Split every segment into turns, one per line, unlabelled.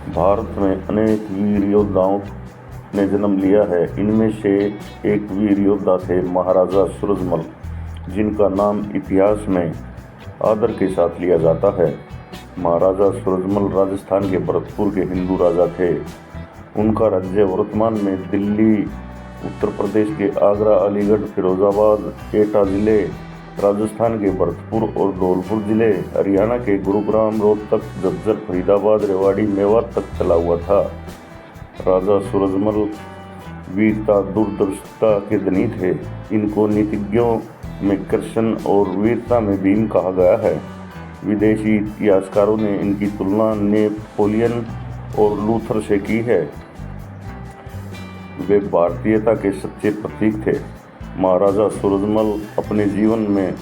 भारत में अनेक वीर योद्धाओं ने जन्म लिया है। इनमें से एक वीर योद्धा थे महाराजा सूरजमल, जिनका नाम इतिहास में आदर के साथ लिया जाता है। महाराजा सूरजमल राजस्थान के भरतपुर के हिंदू राजा थे। उनका राज्य वर्तमान में दिल्ली, उत्तर प्रदेश के आगरा, अलीगढ़, फिरोजाबाद, एटा जिले, राजस्थान के भरतपुर और धौलपुर जिले, हरियाणा के गुरुग्राम, रोहतक, झज्जर, फरीदाबाद, रेवाड़ी, मेवात तक चला हुआ था। राजा सूरजमल वीरता, दूरदर्शिता के धनी थे। इनको नीतिज्ञों में कृष्ण और वीरता में भीम कहा गया है। विदेशी इतिहासकारों ने इनकी तुलना नेपोलियन और लूथर से की है। वे भारतीयता के सच्चे प्रतीक थे। महाराजा सूरजमल अपने जीवन में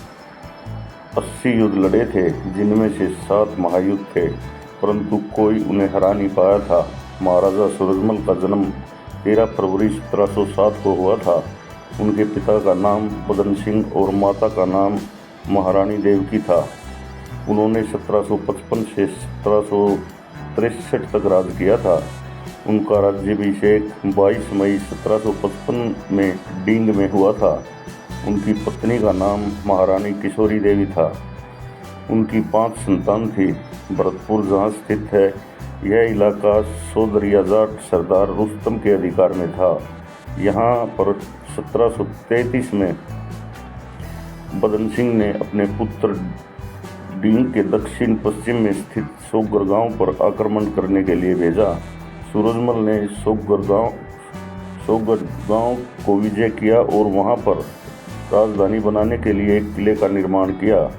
80 युद्ध लड़े थे, जिनमें से 7 महायुद्ध थे, परंतु कोई उन्हें हरा नहीं पाया था। महाराजा सूरजमल का जन्म 13 फरवरी 1707 को हुआ था। उनके पिता का नाम बदन सिंह और माता का नाम महारानी देवकी था। उन्होंने 1755 से 1763 तक राज किया था। उनका राज्याभिषेक 22 मई 1755 में डींग में हुआ था। उनकी पत्नी का नाम महारानी किशोरी देवी था। उनकी 5 संतान थी। भरतपुर जहाँ स्थित है, यह इलाका चौधरी जाट सरदार रुस्तम के अधिकार में था। यहाँ पर 1733 में बदन सिंह ने अपने पुत्र डींग के दक्षिण पश्चिम में स्थित सोगर गांव पर आक्रमण करने के लिए भेजा। सूरजमल ने सोगर गांव को विजय किया और वहां पर राजधानी बनाने के लिए एक किले का निर्माण किया।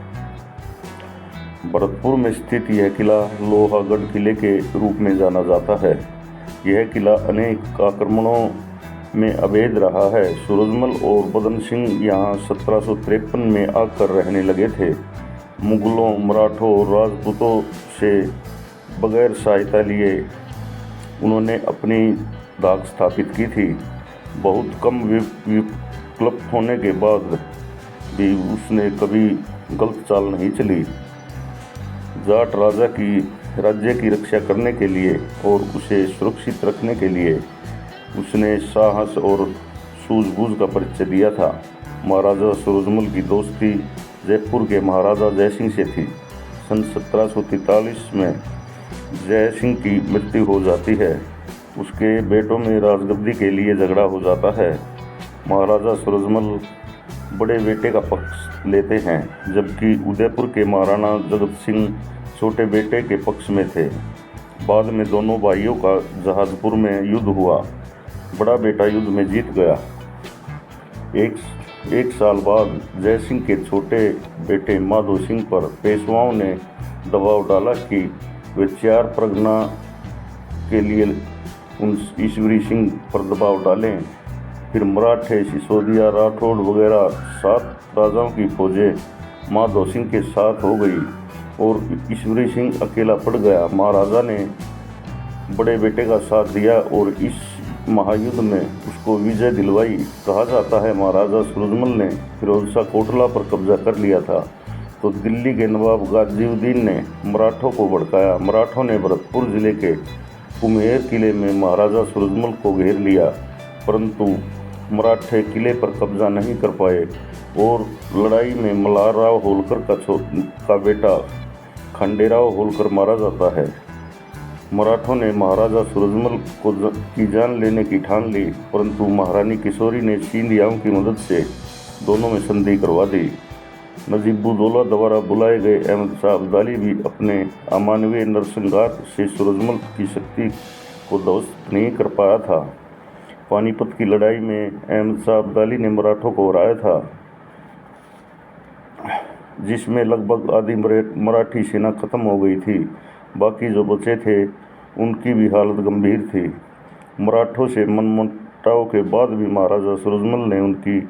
भरतपुर में स्थित यह किला लोहागढ़ किले के रूप में जाना जाता है। यह किला अनेक आक्रमणों में अभेद रहा है। सूरजमल और बदन सिंह यहाँ 1753 में आकर रहने लगे थे। मुगलों, मराठों और राजपूतों से बगैर सहायता लिए उन्होंने अपनी धाक स्थापित की थी। बहुत कम विप्लव होने के बाद भी उसने कभी गलत चाल नहीं चली। जाट राज्य की रक्षा करने के लिए और उसे सुरक्षित रखने के लिए उसने साहस और सूझबूझ का परिचय दिया था। महाराजा सूरजमल की दोस्ती जयपुर के महाराजा जयसिंह से थी। सन 1743 में जयसिंह की मृत्यु हो जाती है। उसके बेटों में राजगद्दी के लिए झगड़ा हो जाता है। महाराजा सूरजमल बड़े बेटे का पक्ष लेते हैं, जबकि उदयपुर के महाराणा जगत सिंह छोटे बेटे के पक्ष में थे। बाद में दोनों भाइयों का जहाजपुर में युद्ध हुआ। बड़ा बेटा युद्ध में जीत गया। एक साल बाद जयसिंह के छोटे बेटे माधो सिंह पर पेशवाओं ने दबाव डाला कि वे 4 परगना के लिए उन ईश्वरी सिंह पर दबाव डालें। फिर मराठे, सिसोदिया, राठौड़ वगैरह 7 राजाओं की फौजें माधो सिंह के साथ हो गई और ईश्वरी सिंह अकेला पड़ गया। महाराजा ने बड़े बेटे का साथ दिया और इस महायुद्ध में उसको विजय दिलवाई। कहा जाता है महाराजा सूरजमल ने फिरोजशाह कोटला पर कब्जा कर लिया था, तो दिल्ली के नवाब गाजीउद्दीन ने मराठों को भड़काया। मराठों ने भरतपुर जिले के कुम्हेर किले में महाराजा सूरजमल को घेर लिया, परंतु मराठे किले पर कब्जा नहीं कर पाए और लड़ाई में मल्हारराव होलकर का बेटा खंडेराव होलकर मारा जाता है। मराठों ने महाराजा सूरजमल की जान लेने की ठान ली, परंतु महारानी किशोरी ने सिंधियाओं की मदद से दोनों में संधि करवा दी। नजीबुद्दौला द्वारा बुलाए गए अहमद शाह अब्दाली भी अपने अमानवीय नरसंहार से सूरजमल की शक्ति को ध्वस्त नहीं कर पाया था। पानीपत की लड़ाई में अहमद शाह अब्दाली ने मराठों को हराया था, जिसमें लगभग आधी मराठी सेना खत्म हो गई थी। बाकी जो बचे थे उनकी भी हालत गंभीर थी। मराठों से मनमुटाव के बाद भी महाराजा सूरजमल ने उनकी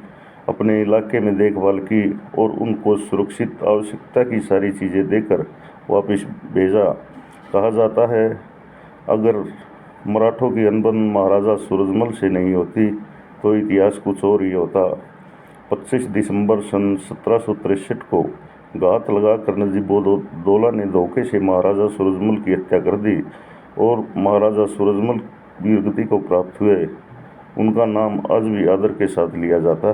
अपने इलाके में देखभाल की और उनको सुरक्षित आवश्यकता की सारी चीज़ें देकर वापस भेजा। कहा जाता है अगर मराठों की अनबन महाराजा सूरजमल से नहीं होती तो इतिहास कुछ और ही होता। 25 दिसंबर सन 1763 को घात लगाकर नजीबुद्दौला ने धोखे से महाराजा सूरजमल की हत्या कर दी। और महाराजा सूरजमल वीरगति को प्राप्त हुए। उनका नाम आज भी आदर के साथ लिया जाता है।